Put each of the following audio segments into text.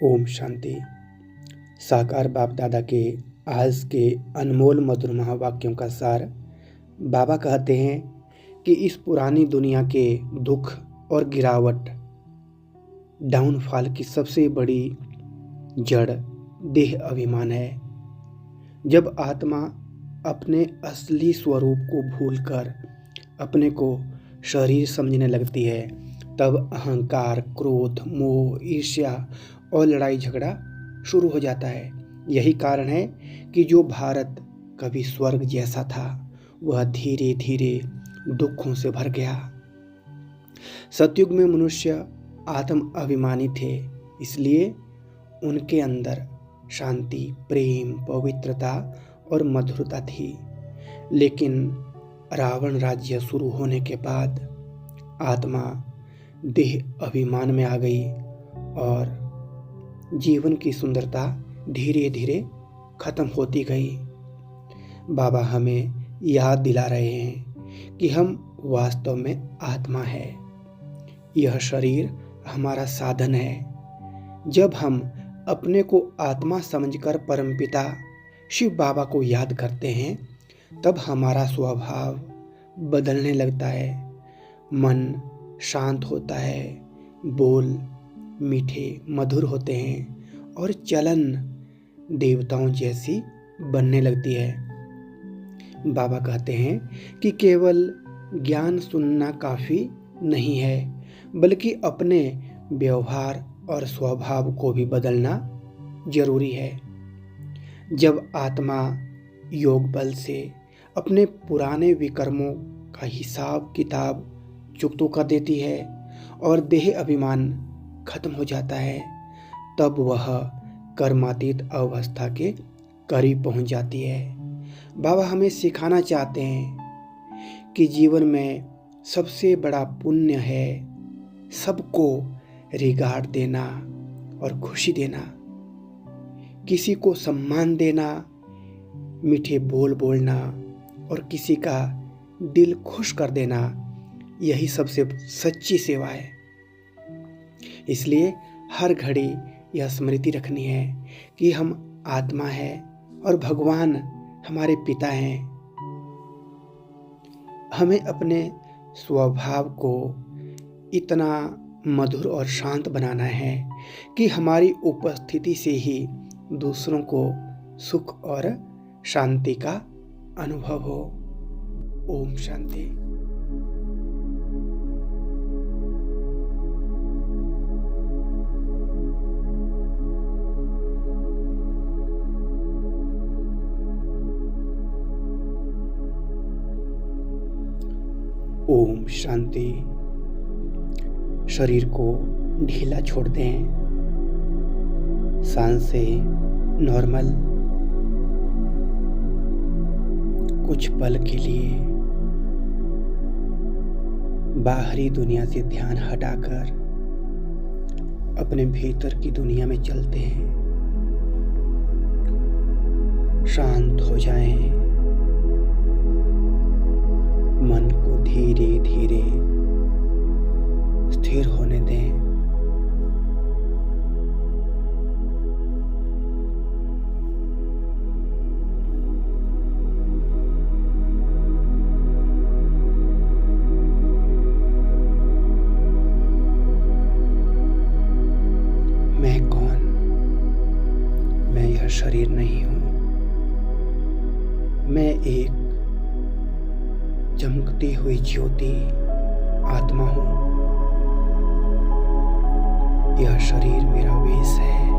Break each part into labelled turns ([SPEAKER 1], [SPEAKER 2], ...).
[SPEAKER 1] ओम शांति। साकार बाप दादा के आज के अनमोल मधुर महावाक्यों का सार। बाबा कहते हैं कि इस पुरानी दुनिया के दुख और गिरावट डाउनफॉल की सबसे बड़ी जड़ देह अभिमान है। जब आत्मा अपने असली स्वरूप को भूलकर अपने को शरीर समझने लगती है, तब अहंकार, क्रोध, मोह, ईर्ष्या और लड़ाई झगड़ा शुरू हो जाता है। यही कारण है कि जो भारत कभी स्वर्ग जैसा था, वह धीरे धीरे दुखों से भर गया। सतयुग में मनुष्य आत्म अभिमानी थे, इसलिए उनके अंदर शांति, प्रेम, पवित्रता और मधुरता थी। लेकिन रावण राज्य शुरू होने के बाद आत्मा देह अभिमान में आ गई और जीवन की सुंदरता धीरे धीरे खत्म होती गई। बाबा हमें याद दिला रहे हैं कि हम वास्तव में आत्मा है। यह शरीर हमारा साधन है। जब हम अपने को आत्मा समझकर परमपिता शिव बाबा को याद करते हैं, तब हमारा स्वभाव बदलने लगता है। मन शांत होता है, बोल मीठे मधुर होते हैं और चलन देवताओं जैसी बनने लगती है। बाबा कहते हैं कि केवल ज्ञान सुनना काफ़ी नहीं है, बल्कि अपने व्यवहार और स्वभाव को भी बदलना जरूरी है। जब आत्मा योग बल से अपने पुराने विकर्मों का हिसाब किताब चुकतो कर देती है और देह अभिमान खत्म हो जाता है, तब वह कर्मातीत अवस्था के करीब पहुंच जाती है। बाबा हमें सिखाना चाहते हैं कि जीवन में सबसे बड़ा पुण्य है सबको रिगार्ड देना और खुशी देना, किसी को सम्मान देना, मीठे बोल बोलना और किसी का दिल खुश कर देना। यही सबसे सच्ची सेवा है। इसलिए हर घड़ी यह स्मृति रखनी है कि हम आत्मा है और भगवान हमारे पिता हैं। हमें अपने स्वभाव को इतना मधुर और शांत बनाना है कि हमारी उपस्थिति से ही दूसरों को सुख और शांति का अनुभव हो। ओम शांति। ओम शांति। शरीर को ढीला छोड़ दें, सांसें नॉर्मल। कुछ पल के लिए बाहरी दुनिया से ध्यान हटाकर अपने भीतर की दुनिया में चलते हैं। शांत हो जाएं, मन को धीरे धीरे स्थिर होने दें। मैं कौन? मैं यह शरीर नहीं हूं। मैं एक चमकती हुई ज्योति आत्मा हूं। यह शरीर मेरा वेश है।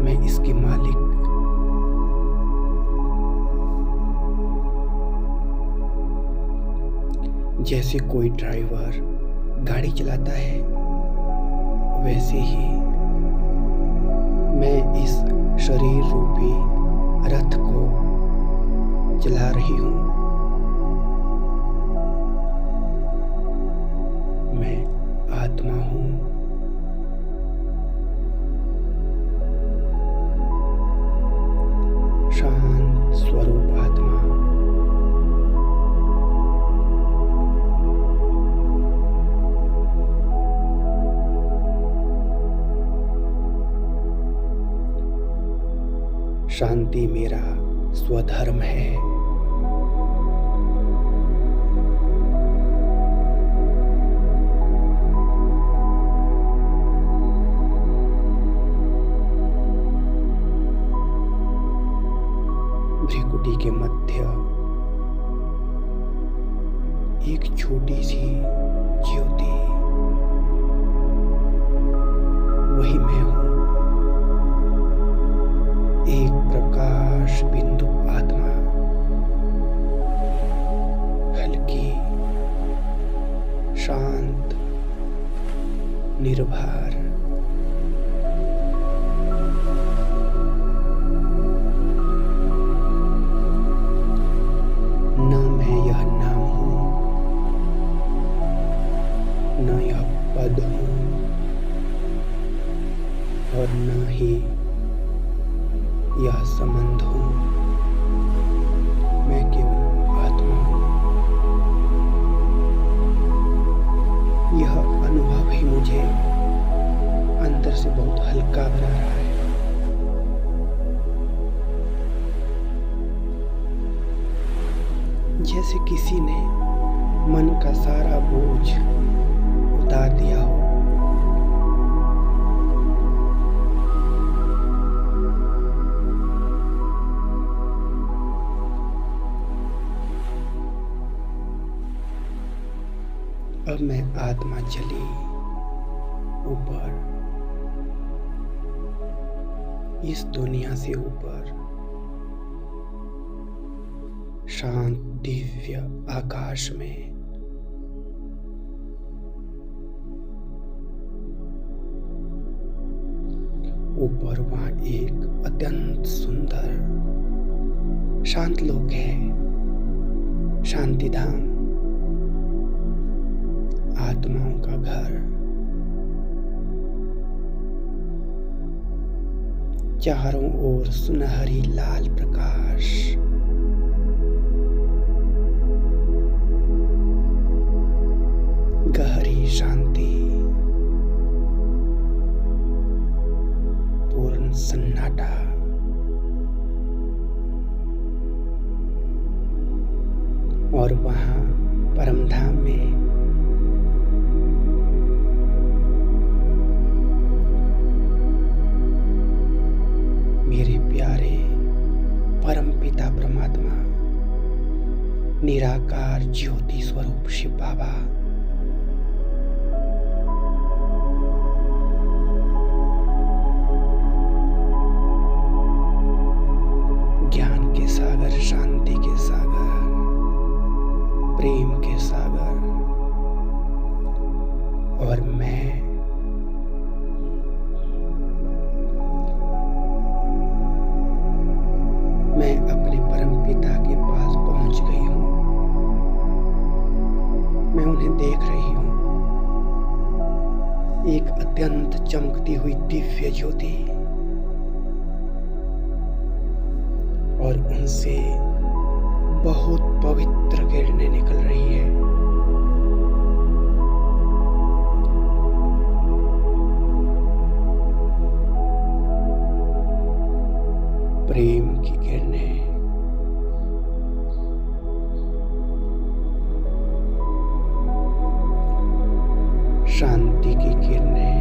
[SPEAKER 1] मैं इसकी मालिक। जैसे कोई ड्राइवर गाड़ी चलाता है, वैसे ही मैं इस शरीर रूपी रथ को चला रही हूं। मैं आत्मा हूं। शांत स्वरूप आत्मा। शांति मेरा स्वधर्म है। भ्रिकुटी के मध्य एक छोटी सी ज्योति, वही मैं हूं। एक प्रकाश बिंदु आत्मा, हल्की, शांत, निर्भर। न मैं यह नाम हूं, न यह पद हूं, और न ही यह संबंध हूं। मैं केवल आत्मा हूं। यह अनुभव ही मुझे अंदर से बहुत हल्का बना रहा है। जैसे किसी ने मन का सारा बोझ उतार दिया हो। अब मैं आत्मा चली ऊपर, इस दुनिया से ऊपर, शांत दिव्य आकाश में। ऊपर वहां एक अत्यंत सुंदर शांत लोक है, शांति धाम, आत्माओं का घर। चारों ओर सुनहरी लाल प्रकाश, गहरी शांति, पूर्ण सन्नाटा। और वहां परमधाम में मेरे प्यारे परमपिता परमात्मा, निराकार ज्योति स्वरूप शिव बाबा, ज्ञान के सागर, शांति के सागर, प्रेम के सागर। और मैं अपने परमपिता के पास पहुंच गई हूं। मैं उन्हें देख रही हूं, एक अत्यंत चमकती हुई दिव्य ज्योति, और उनसे बहुत पवित्र किरणें निकल रही है। प्रेम की किरणें, शांति की किरणें,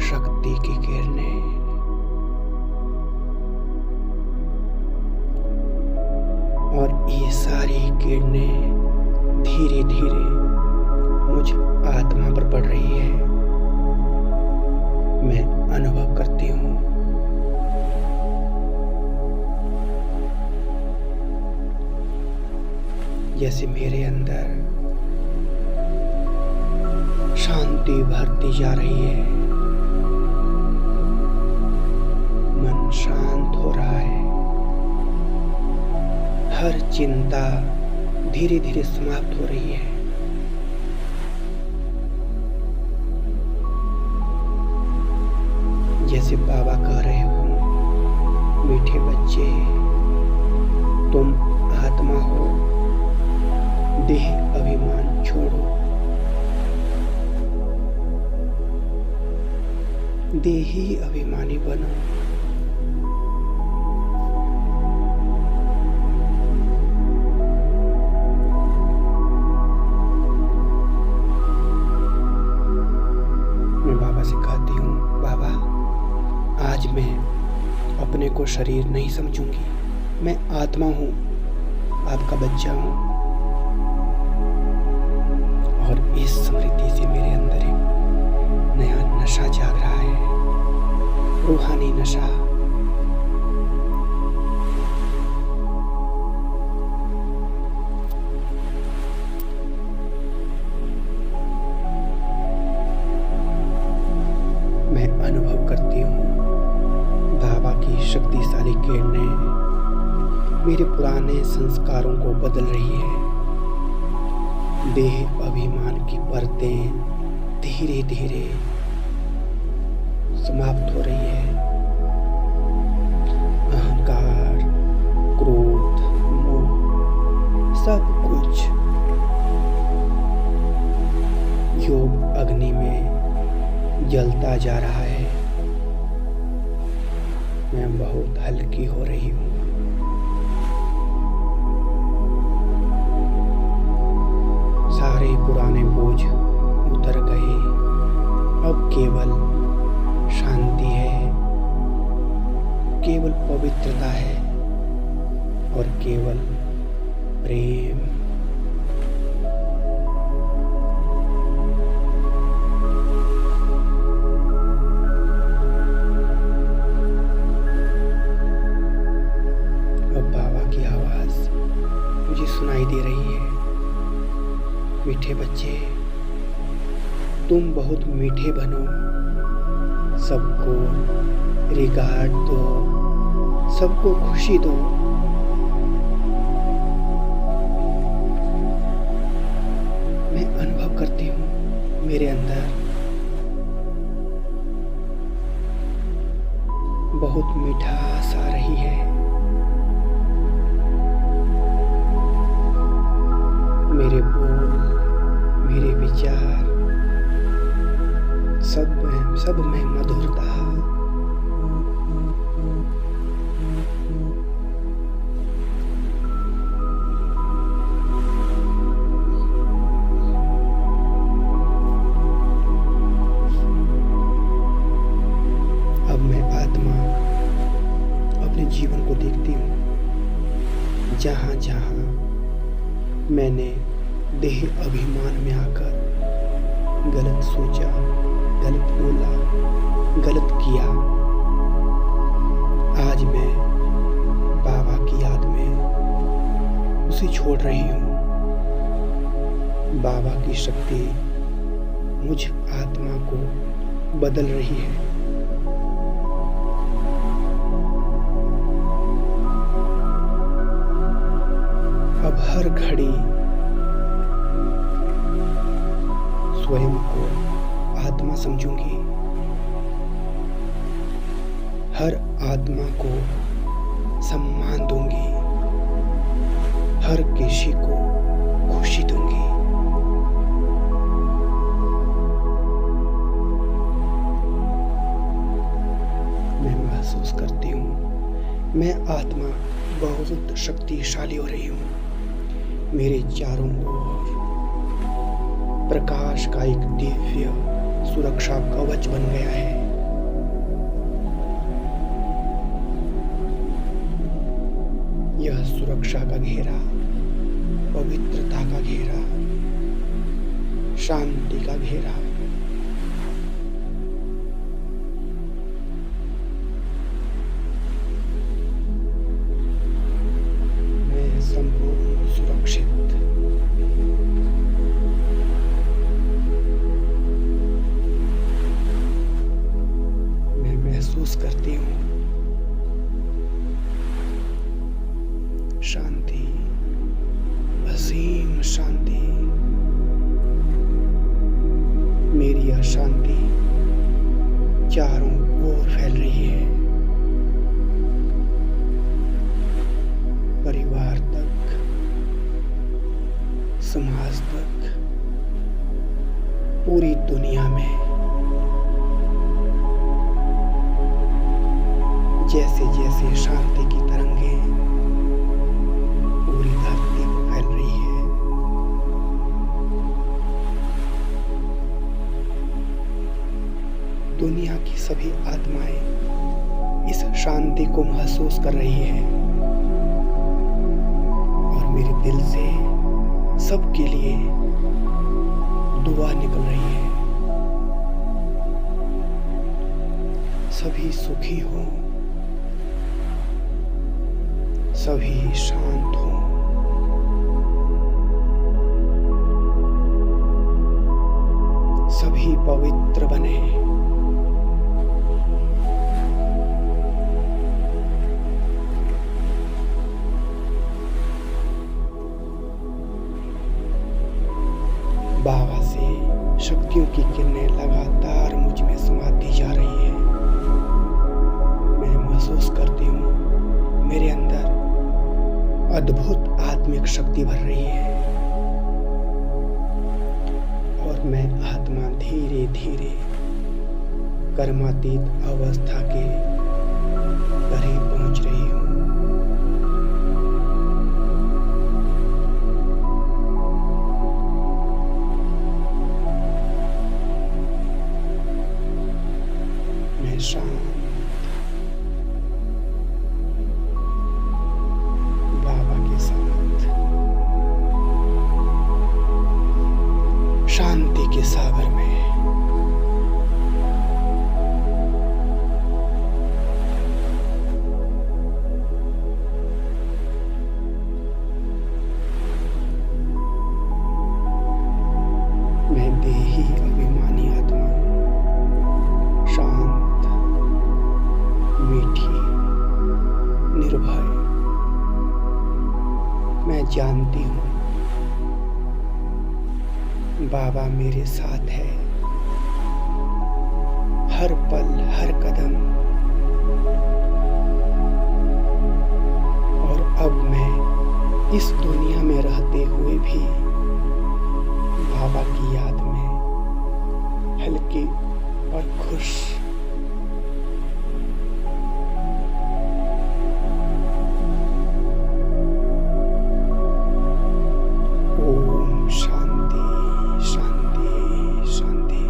[SPEAKER 1] शक्ति की किरणें, और ये सारी किरणें धीरे धीरे मुझ आत्मा पर पड़ रही है। मैं अनुभव करती हूँ। जैसे मेरे अंदर शांति भरती जा रही है, मन शांत हो रहा है, हर चिंता धीरे धीरे समाप्त हो रही है। जैसे बाबा कह रहे हो, मीठे बच्चे, तुम आत्मा हो, देह अभिमान छोड़ो, देही अभिमानी बनो। मैं बाबा से कहती हूँ, बाबा आज मैं अपने को शरीर नहीं समझूंगी, मैं आत्मा हूँ, आपका बच्चा हूँ। और इस स्मृति से मेरे अंदर एक नया नशा जाग रहा है, रूहानी नशा। मैं अनुभव करती हूँ बाबा की शक्तिशाली किरणें मेरे पुराने संस्कारों को बदल रही है। देह अभिमान की परतें धीरे धीरे समाप्त हो रही है। अहंकार, क्रोध, मोह सब कुछ योग अग्नि में जलता जा रहा है। मैं बहुत हल्की हो रही हूँ। सारे पुराने बोझ उतर गए। अब केवल शांति है, केवल पवित्रता है और केवल प्रेम। अब बाबा की आवाज मुझे सुनाई दे रही है, मीठे बच्चे, तुम बहुत मीठे बनो, सबको रिगार्ड दो, सबको खुशी दो। मैं अनुभव करती हूँ मेरे अंदर बहुत मिठास आ रही है। मेरे बोल, मेरे विचार सब में मधुरता। अब मैं आत्मा अपने जीवन को देखती हूँ, जहाँ जहाँ मैंने देह अभिमान में आकर गलत सोचा, गलत बोला, गलत किया, आज मैं बाबा की याद में उसे छोड़ रही हूँ। बाबा की शक्ति मुझ आत्मा को बदल रही है। अब हर घड़ी स्वयं को आत्मा समझूंगी, हर आत्मा को सम्मान दूंगी, हर किसी को खुशी दूंगी। मैं महसूस करती हूँ मैं आत्मा बहुत शक्तिशाली हो रही हूँ। मेरे चारों ओर प्रकाश का एक दिव्य सुरक्षा कवच बन गया है। यह सुरक्षा का घेरा, पवित्रता का घेरा, शांति का घेरा। मैं संपूर्ण सुरक्षित। महसूस करती हूँ शांति, असीम शांति। मेरी यह शांति चारों ओर फैल रही है, परिवार तक, समाज तक, पूरी दुनिया में। से शांति की तरंगें पूरी धरती पर फैल रही है। दुनिया की सभी आत्माएं इस शांति को महसूस कर रही है और मेरे दिल से सबके लिए दुआ निकल रही है। सभी सुखी हों, सभी शांत हों, सभी पवित्र बने। बाबा से शक्तियों की किरणें लगातार मुझ में समाती जा रही है। मैं महसूस करती हूँ मेरे अंदर अद्भुत आत्मिक शक्ति भर रही है और मैं आत्मा धीरे धीरे कर्मातीत अवस्था के करीब पहुंच रही हूँ। मैं शांत बाबा के साथ शांति के सागर में मैं देही अभिमानी आत्मा शांत, मीठी, निर्भय। मैं जानती हूँ बाबा मेरे साथ है, हर पल हर कदम। और अब मैं इस दुनिया में रहते हुए भी बाबा की याद में हल्की और खुश। ओम शांति शांति शांति।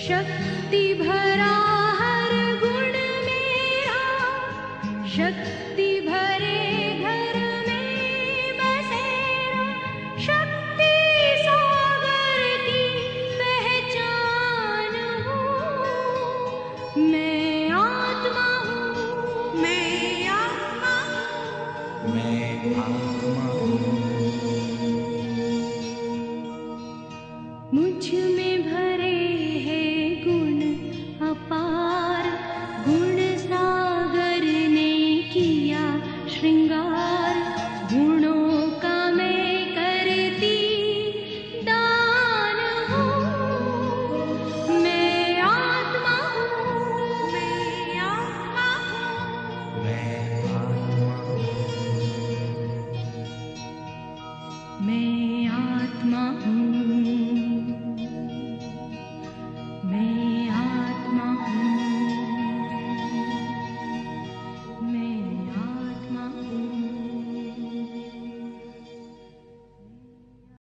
[SPEAKER 2] शक्ति